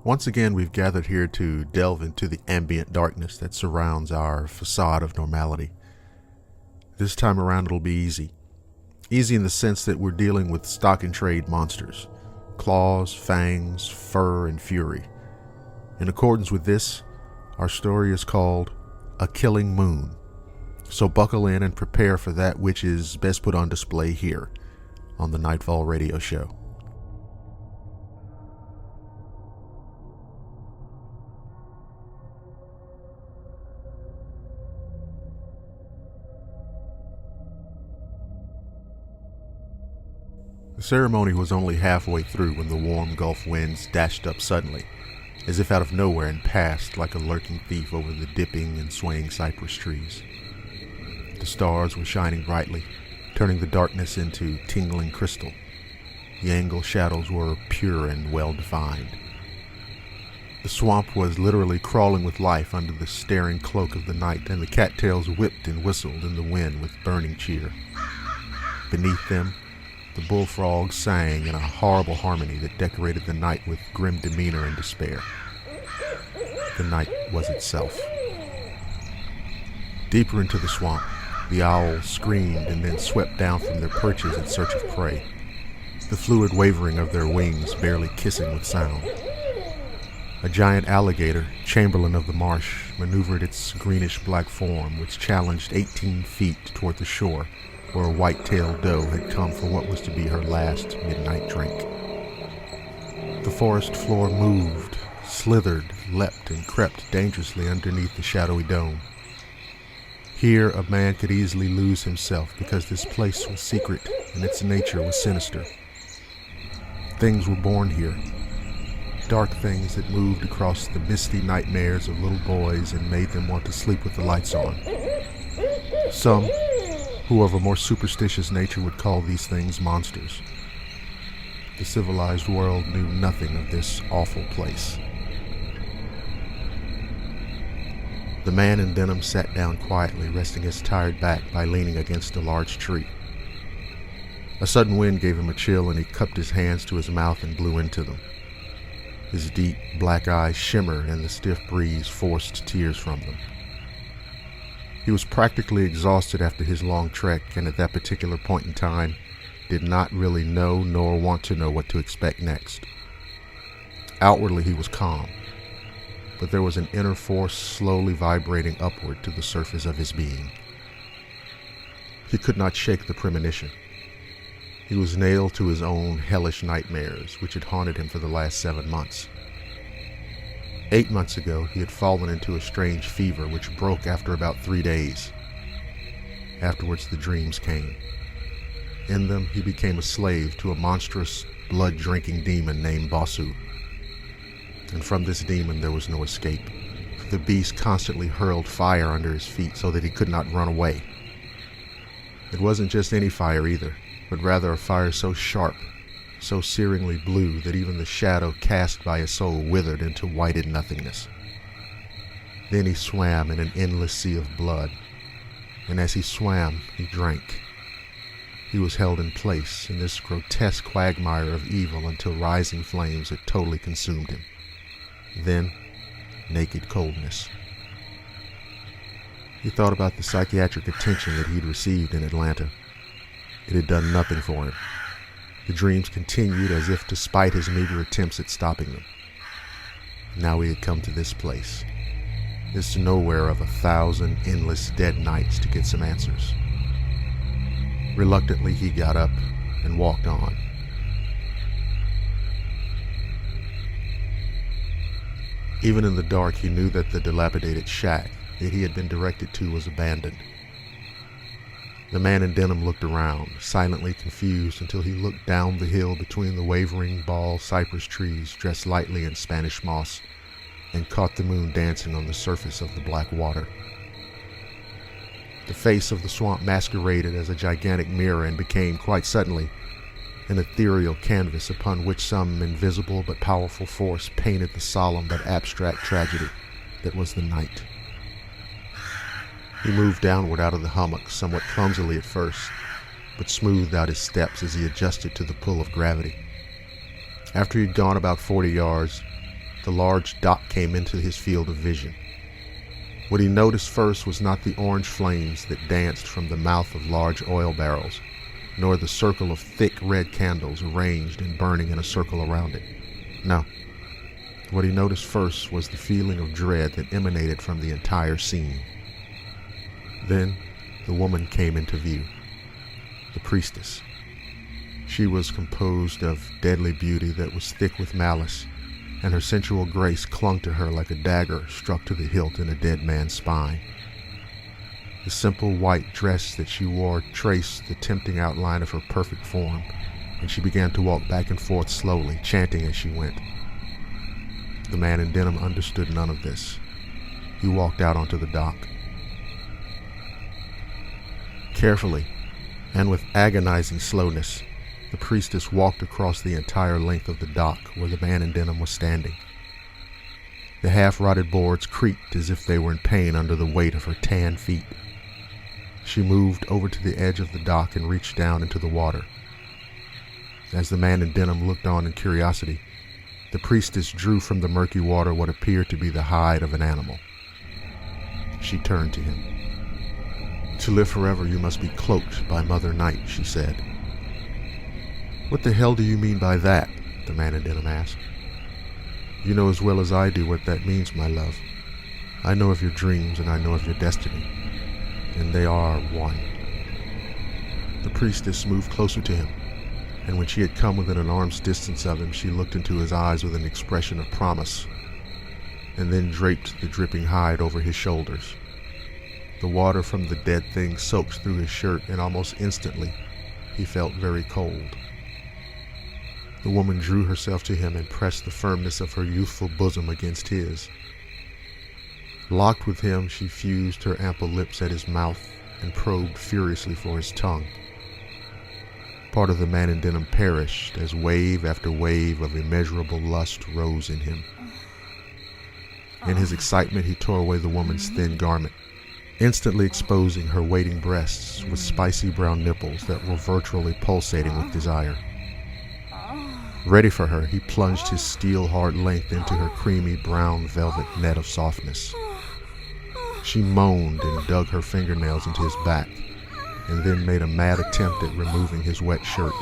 Once again, we've gathered here to delve into the ambient darkness that surrounds our facade of normality. This time around it'll be easy. Easy in the sense that we're dealing with stock and trade monsters. Claws, fangs, fur, and fury. In accordance with this, our story is called A Killing Moon. So buckle in and prepare for that which is best put on display here on the Nightfall radio show. The ceremony was only halfway through when the warm Gulf winds dashed up suddenly, as if out of nowhere, and passed like a lurking thief over the dipping and swaying cypress trees. The stars were shining brightly, turning the darkness into tingling crystal. The angle shadows were pure and well-defined. The swamp was literally crawling with life under the staring cloak of the night, and the cattails whipped and whistled in the wind with burning cheer. Beneath them, the bullfrogs sang in a horrible harmony that decorated the night with grim demeanor and despair. The night was itself. Deeper into the swamp, the owls screamed and then swept down from their perches in search of prey, the fluid wavering of their wings barely kissing with sound. A giant alligator, chamberlain of the marsh, maneuvered its greenish-black form, which challenged 18 feet toward the shore, where a white-tailed doe had come for what was to be her last midnight drink. The forest floor moved, slithered, leapt, and crept dangerously underneath the shadowy dome. Here a man could easily lose himself because this place was secret and its nature was sinister. Things were born here, dark things that moved across the misty nightmares of little boys and made them want to sleep with the lights on. Some, who of a more superstitious nature, would call these things monsters. The civilized world knew nothing of this awful place. The man in denim sat down quietly, resting his tired back by leaning against a large tree. A sudden wind gave him a chill, and he cupped his hands to his mouth and blew into them. His deep, black eyes shimmered, and the stiff breeze forced tears from them. He was practically exhausted after his long trek, and at that particular point in time, did not really know nor want to know what to expect next. Outwardly he was calm, but there was an inner force slowly vibrating upward to the surface of his being. He could not shake the premonition. He was nailed to his own hellish nightmares, which had haunted him for the last 7 months. 8 months ago, he had fallen into a strange fever which broke after about 3 days. Afterwards, the dreams came. In them, he became a slave to a monstrous, blood-drinking demon named Basu. And from this demon, there was no escape. The beast constantly hurled fire under his feet so that he could not run away. It wasn't just any fire either, but rather a fire so sharp, so searingly blue that even the shadow cast by his soul withered into whited nothingness. Then he swam in an endless sea of blood, and as he swam, he drank. He was held in place in this grotesque quagmire of evil until rising flames had totally consumed him. Then, naked coldness. He thought about the psychiatric attention that he'd received in Atlanta. It had done nothing for him. The dreams continued as if to spite his meager attempts at stopping them. Now he had come to this place, this nowhere of 1,000 endless dead nights to get some answers. Reluctantly, he got up and walked on. Even in the dark, he knew that the dilapidated shack that he had been directed to was abandoned. The man in denim looked around, silently confused, until he looked down the hill between the wavering bald cypress trees dressed lightly in Spanish moss, and caught the moon dancing on the surface of the black water. The face of the swamp masqueraded as a gigantic mirror and became, quite suddenly, an ethereal canvas upon which some invisible but powerful force painted the solemn but abstract tragedy that was the night. He moved downward out of the hummock, somewhat clumsily at first, but smoothed out his steps as he adjusted to the pull of gravity. After he'd gone about 40 yards, the large dock came into his field of vision. What he noticed first was not the orange flames that danced from the mouth of large oil barrels, nor the circle of thick red candles arranged and burning in a circle around it. No. What he noticed first was the feeling of dread that emanated from the entire scene. Then the woman came into view, the priestess. She was composed of deadly beauty that was thick with malice, and her sensual grace clung to her like a dagger struck to the hilt in a dead man's spine. The simple white dress that she wore traced the tempting outline of her perfect form, and she began to walk back and forth slowly, chanting as she went. The man in denim understood none of this. He walked out onto the dock. Carefully, and with agonizing slowness, the priestess walked across the entire length of the dock where the man in denim was standing. The half-rotted boards creaked as if they were in pain under the weight of her tan feet. She moved over to the edge of the dock and reached down into the water. As the man in denim looked on in curiosity, the priestess drew from the murky water what appeared to be the hide of an animal. She turned to him. "To live forever, you must be cloaked by Mother Night," she said. "What the hell do you mean by that?" the man in denim asked. "You know as well as I do what that means, my love. I know of your dreams and I know of your destiny, and they are one." The priestess moved closer to him, and when she had come within an arm's distance of him, she looked into his eyes with an expression of promise, and then draped the dripping hide over his shoulders. The water from the dead thing soaked through his shirt, and almost instantly he felt very cold. The woman drew herself to him and pressed the firmness of her youthful bosom against his. Locked with him, she fused her ample lips at his mouth and probed furiously for his tongue. Part of the man in denim perished as wave after wave of immeasurable lust rose in him. In his excitement, he tore away the woman's thin garment, instantly exposing her waiting breasts with spicy brown nipples that were virtually pulsating with desire. Ready for her, he plunged his steel-hard length into her creamy brown velvet net of softness. She moaned and dug her fingernails into his back, and then made a mad attempt at removing his wet shirt.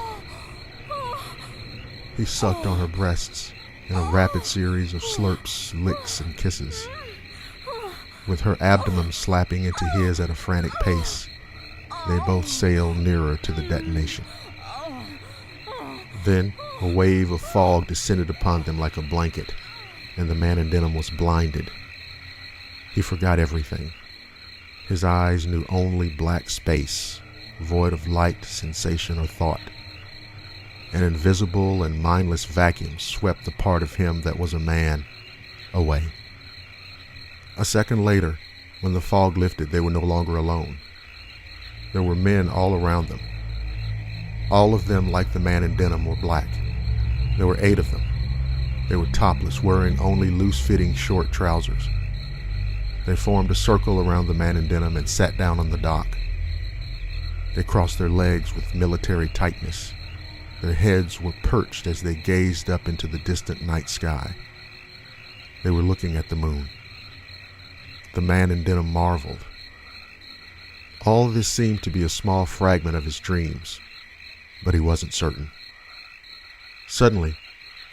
He sucked on her breasts in a rapid series of slurps, licks, and kisses. With her abdomen slapping into his at a frantic pace, they both sailed nearer to the detonation. Then a wave of fog descended upon them like a blanket, and the man in denim was blinded. He forgot everything. His eyes knew only black space, void of light, sensation, or thought. An invisible and mindless vacuum swept the part of him that was a man away. A second later, when the fog lifted, they were no longer alone. There were men all around them. All of them, like the man in denim, were black. There were 8 of them. They were topless, wearing only loose-fitting short trousers. They formed a circle around the man in denim and sat down on the dock. They crossed their legs with military tightness. Their heads were perched as they gazed up into the distant night sky. They were looking at the moon. The man in denim marveled. All this seemed to be a small fragment of his dreams, but he wasn't certain. Suddenly,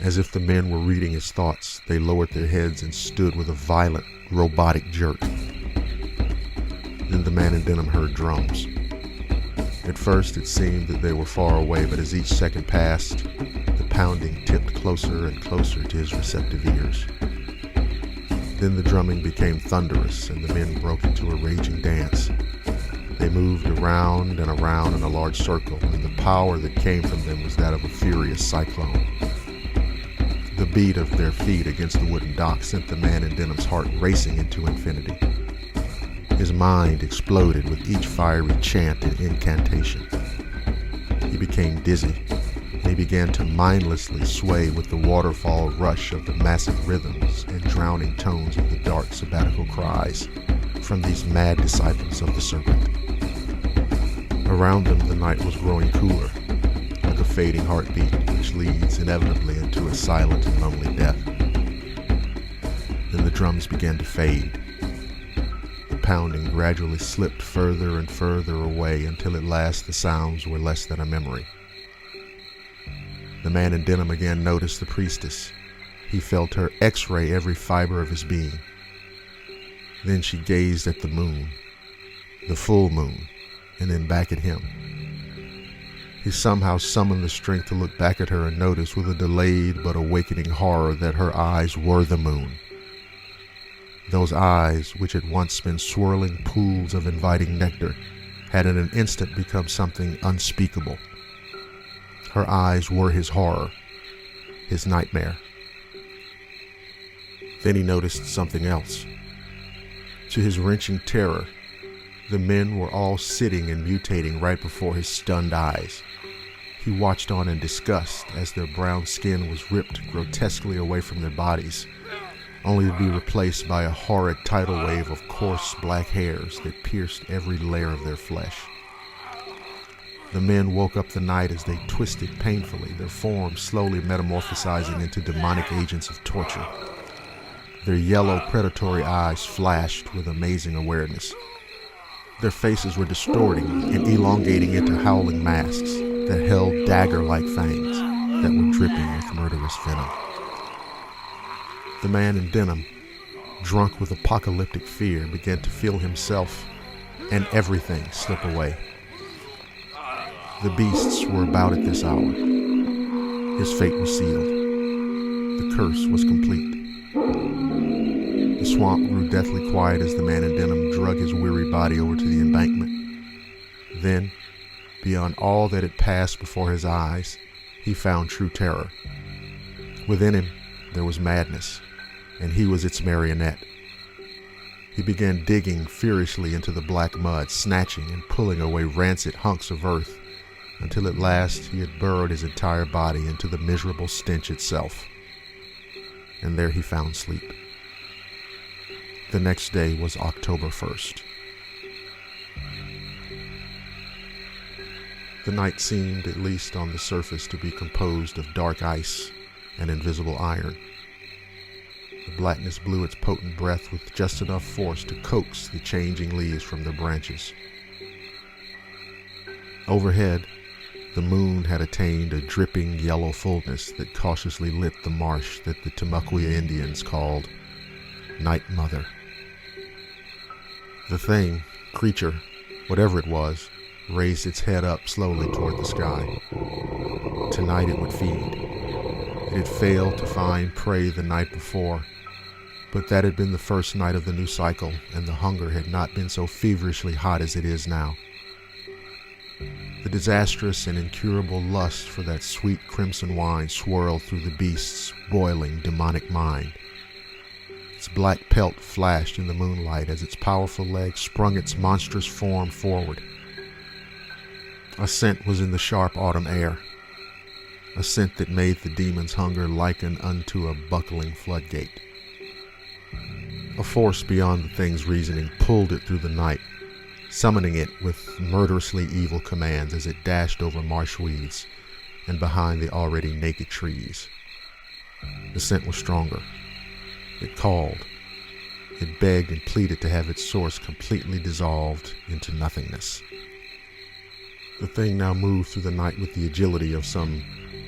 as if the men were reading his thoughts, they lowered their heads and stood with a violent, robotic jerk. Then the man in denim heard drums. At first it seemed that they were far away, but as each second passed, the pounding tipped closer and closer to his receptive ears. Then the drumming became thunderous, and the men broke into a raging dance. They moved around and around in a large circle, and the power that came from them was that of a furious cyclone. The beat of their feet against the wooden dock sent the man in denim's heart racing into infinity. His mind exploded with each fiery chant and incantation. He became dizzy, and he began to mindlessly sway with the waterfall rush of the massive rhythms and drowning tones of the dark sabbatical cries from these mad disciples of the serpent. Around them the night was growing cooler, like a fading heartbeat which leads inevitably into a silent and lonely death. Then the drums began to fade. The pounding gradually slipped further and further away until at last the sounds were less than a memory. The man in denim again noticed the priestess. He felt her x-ray every fiber of his being. Then she gazed at the moon, the full moon, and then back at him. He somehow summoned the strength to look back at her and notice with a delayed but awakening horror that her eyes were the moon. Those eyes, which had once been swirling pools of inviting nectar, had in an instant become something unspeakable. Her eyes were his horror, his nightmare. Then he noticed something else. To his wrenching terror, the men were all sitting and mutating right before his stunned eyes. He watched on in disgust as their brown skin was ripped grotesquely away from their bodies, only to be replaced by a horrid tidal wave of coarse black hairs that pierced every layer of their flesh. The men woke up the night as they twisted painfully, their forms slowly metamorphosizing into demonic agents of torture. Their yellow, predatory eyes flashed with amazing awareness. Their faces were distorting and elongating into howling masks that held dagger-like fangs that were dripping with murderous venom. The man in denim, drunk with apocalyptic fear, began to feel himself and everything slip away. The beasts were about at this hour. His fate was sealed. The curse was complete. The swamp grew deathly quiet as the man in denim drug his weary body over to the embankment. Then, beyond all that had passed before his eyes, he found true terror. Within him, there was madness, and he was its marionette. He began digging furiously into the black mud, snatching and pulling away rancid hunks of earth, until at last he had burrowed his entire body into the miserable stench itself. And there he found sleep. The next day was October 1st. The night seemed, at least on the surface, to be composed of dark ice and invisible iron. The blackness blew its potent breath with just enough force to coax the changing leaves from their branches. Overhead, the moon had attained a dripping yellow fullness that cautiously lit the marsh that the Timucua Indians called Night Mother. The creature, whatever it was, raised its head up slowly toward the sky. Tonight it would feed. It had failed to find prey the night before, but that had been the first night of the new cycle, and the hunger had not been so feverishly hot as it is now. The disastrous and incurable lust for that sweet crimson wine swirled through the beast's boiling demonic mind. Its black pelt flashed in the moonlight as its powerful legs sprung its monstrous form forward. A scent was in the sharp autumn air, a scent that made the demon's hunger liken unto a buckling floodgate. A force beyond the thing's reasoning pulled it through the night, summoning it with murderously evil commands as it dashed over marsh weeds and behind the already naked trees. The scent was stronger. It called. It begged and pleaded to have its source completely dissolved into nothingness. The thing now moved through the night with the agility of some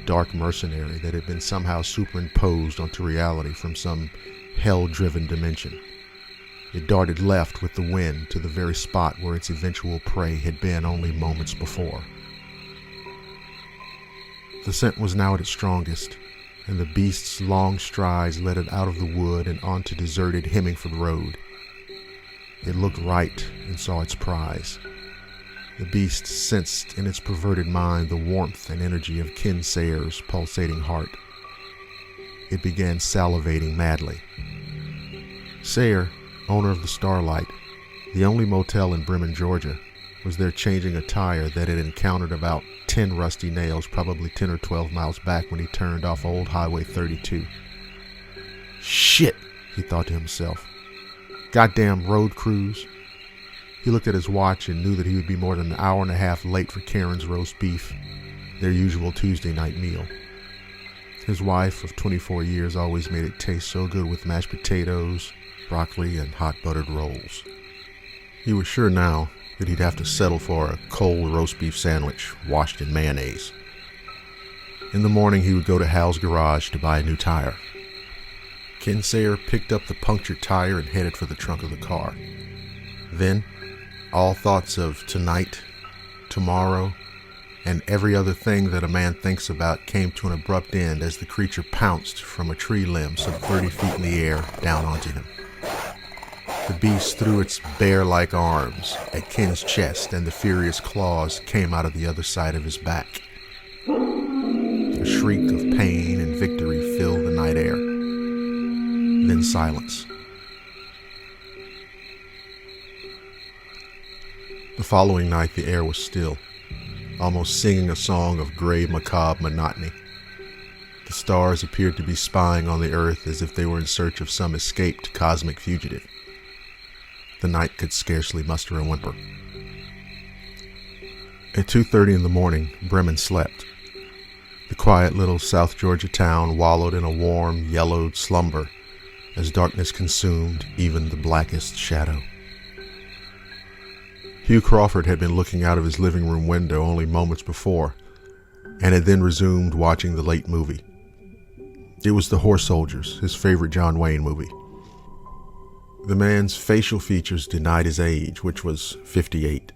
dark mercenary that had been somehow superimposed onto reality from some hell-driven dimension. It darted left with the wind to the very spot where its eventual prey had been only moments before. The scent was now at its strongest, and the beast's long strides led it out of the wood and onto deserted Hemingford Road. It looked right and saw its prize. The beast sensed in its perverted mind the warmth and energy of Ken Sayer's pulsating heart. It began salivating madly. Sayer, owner of the Starlight, the only motel in Bremen, Georgia, was there changing a tire that had encountered about 10 rusty nails probably 10 or 12 miles back when he turned off old Highway 32. Shit, he thought to himself. Goddamn road crews. He looked at his watch and knew that he would be more than an hour and a half late for Karen's roast beef, their usual Tuesday night meal. His wife of 24 years always made it taste so good with mashed potatoes, broccoli, and hot buttered rolls. He was sure now that he'd have to settle for a cold roast beef sandwich washed in mayonnaise. In the morning, he would go to Hal's garage to buy a new tire. Ken Sayer picked up the punctured tire and headed for the trunk of the car. Then, all thoughts of tonight, tomorrow, and every other thing that a man thinks about came to an abrupt end as the creature pounced from a tree limb some 30 feet in the air down onto him. The beast threw its bear-like arms at Ken's chest, and the furious claws came out of the other side of his back. A shriek of pain and victory filled the night air. Then silence. The following night the air was still, almost singing a song of gray, macabre monotony. The stars appeared to be spying on the earth as if they were in search of some escaped cosmic fugitive. The night could scarcely muster a whimper. At 2:30 in the morning, Bremen slept. The quiet little South Georgia town wallowed in a warm, yellowed slumber as darkness consumed even the blackest shadow. Hugh Crawford had been looking out of his living room window only moments before, and had then resumed watching the late movie. It was The Horse Soldiers, his favorite John Wayne movie. The man's facial features denied his age, which was 58.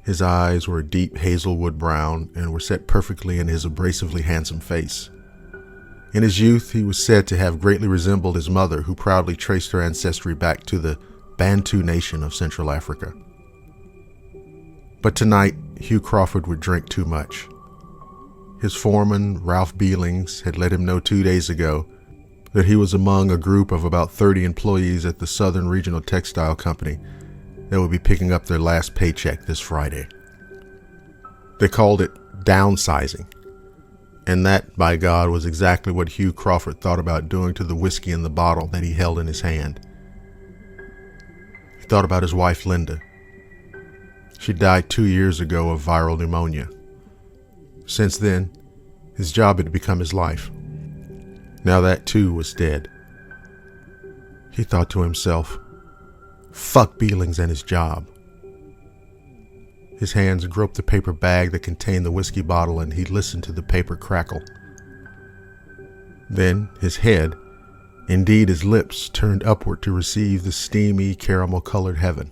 His eyes were a deep hazelwood brown and were set perfectly in his abrasively handsome face. In his youth, he was said to have greatly resembled his mother, who proudly traced her ancestry back to the Bantu nation of Central Africa. But tonight, Hugh Crawford would drink too much. His foreman, Ralph Beelings, had let him know 2 days ago that he was among a group of about 30 employees at the Southern Regional Textile Company that would be picking up their last paycheck this Friday. They called it downsizing, and that, by God, was exactly what Hugh Crawford thought about doing to the whiskey in the bottle that he held in his hand. He thought about his wife, Linda. She died 2 years ago of viral pneumonia. Since then, his job had become his life. Now that too was dead. He thought to himself, fuck Beelings and his job. His hands groped the paper bag that contained the whiskey bottle, and he listened to the paper crackle. Then his head, indeed his lips, turned upward to receive the steamy, caramel-colored heaven.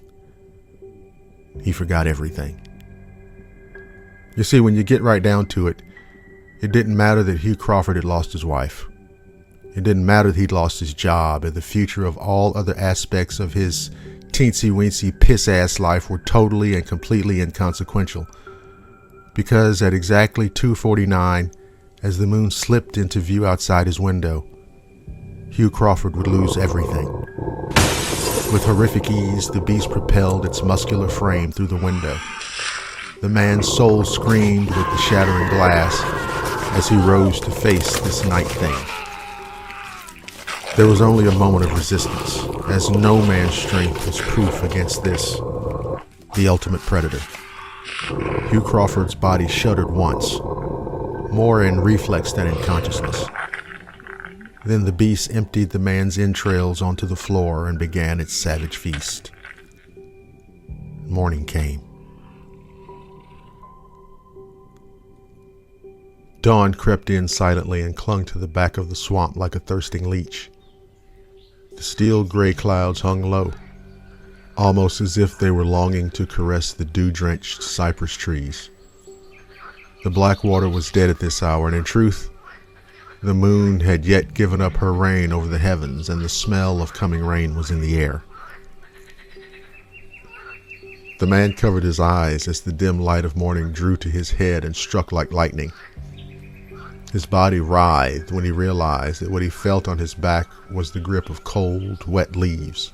He forgot everything. You see, when you get right down to it, it didn't matter that Hugh Crawford had lost his wife. It didn't matter that he'd lost his job, and the future of all other aspects of his teensy-weensy piss-ass life were totally and completely inconsequential. Because at exactly 2:49, as the moon slipped into view outside his window, Hugh Crawford would lose everything. With horrific ease, the beast propelled its muscular frame through the window. The man's soul screamed with the shattering glass as he rose to face this night thing. There was only a moment of resistance, as no man's strength was proof against this, the ultimate predator. Hugh Crawford's body shuddered once, more in reflex than in consciousness. Then the beast emptied the man's entrails onto the floor and began its savage feast. Morning came. Dawn crept in silently and clung to the back of the swamp like a thirsting leech. The steel gray clouds hung low, almost as if they were longing to caress the dew-drenched cypress trees. The black water was dead at this hour, and in truth, the moon had yet given up her reign over the heavens, and the smell of coming rain was in the air. The man covered his eyes as the dim light of morning drew to his head and struck like lightning. His body writhed when he realized that what he felt on his back was the grip of cold, wet leaves.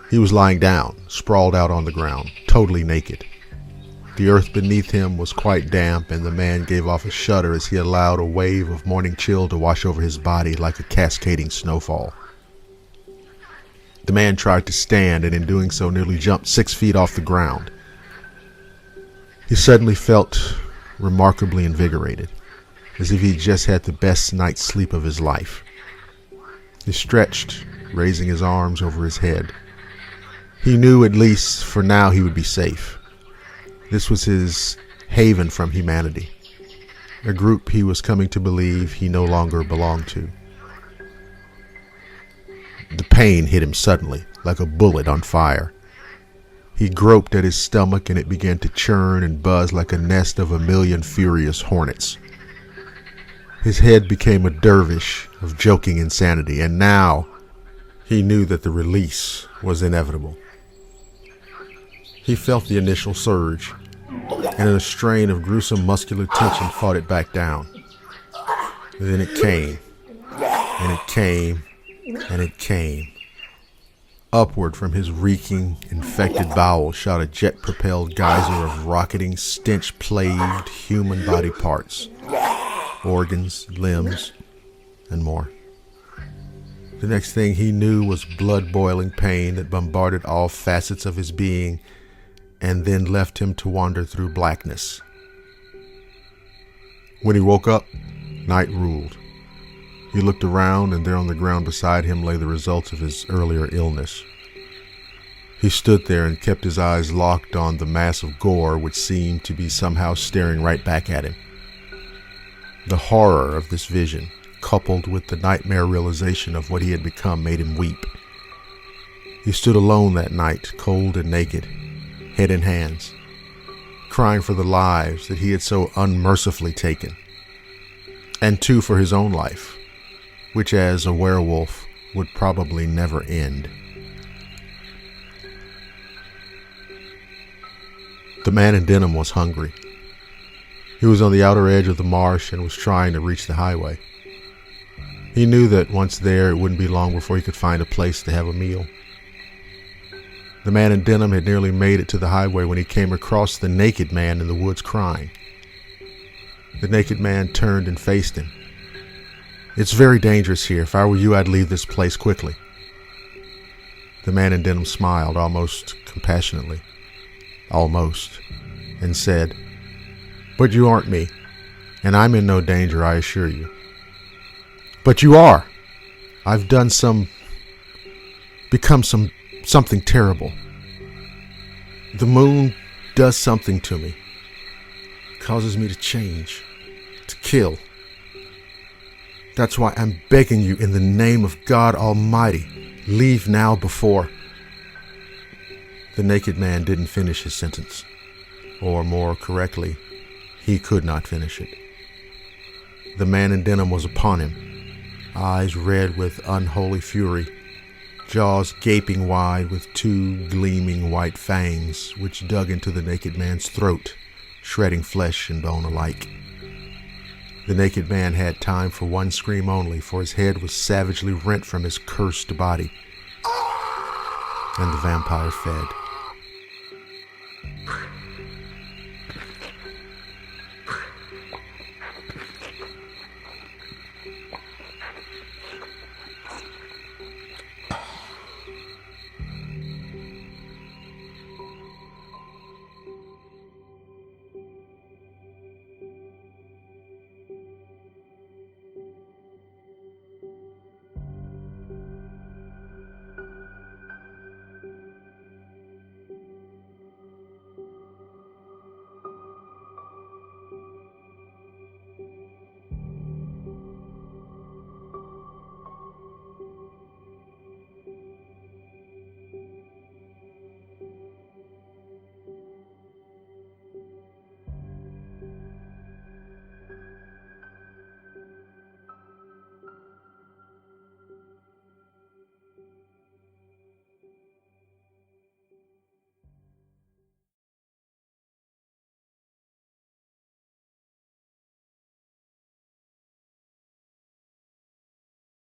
He was lying down, sprawled out on the ground, totally naked. The earth beneath him was quite damp, and the man gave off a shudder as he allowed a wave of morning chill to wash over his body like a cascading snowfall. The man tried to stand, and in doing so nearly jumped 6 feet off the ground. He suddenly felt remarkably invigorated. as if he'd just had the best night's sleep of his life. He stretched, raising his arms over his head. He knew at least for now he would be safe. This was his haven from humanity, a group he was coming to believe he no longer belonged to. The pain hit him suddenly, like a bullet on fire. He groped at his stomach and it began to churn and buzz like a nest of a million furious hornets. His head became a dervish of joking insanity, and now he knew that the release was inevitable. He felt the initial surge, and in a strain of gruesome muscular tension fought it back down. Then it came, and it came, and it came. Upward from his reeking, infected bowels shot a jet-propelled geyser of rocketing, stench-plagued human body parts, organs, limbs, and more. The next thing he knew was blood-boiling pain that bombarded all facets of his being and then left him to wander through blackness. When he woke up, night ruled. He looked around, and there on the ground beside him lay the results of his earlier illness. He stood there and kept his eyes locked on the mass of gore which seemed to be somehow staring right back at him. The horror of this vision, coupled with the nightmare realization of what he had become, made him weep. He stood alone that night, cold and naked, head in hands, crying for the lives that he had so unmercifully taken, and too for his own life, which as a werewolf would probably never end. The man in denim was hungry. He was on the outer edge of the marsh and was trying to reach the highway. He knew that once there, it wouldn't be long before he could find a place to have a meal. The man in denim had nearly made it to the highway when he came across the naked man in the woods crying. The naked man turned and faced him. "It's very dangerous here. If I were you, I'd leave this place quickly." The man in denim smiled, almost compassionately, and said, "But you aren't me, and I'm in no danger, I assure you." "But you are. I've become something terrible. The moon does something to me, causes me to change, to kill. That's why I'm begging you in the name of God Almighty, leave now before..." The naked man didn't finish his sentence, or more correctly, he could not finish it. The man in denim was upon him, eyes red with unholy fury, jaws gaping wide with two gleaming white fangs which dug into the naked man's throat, shredding flesh and bone alike. The naked man had time for one scream only, for his head was savagely rent from his cursed body, and the vampire fed.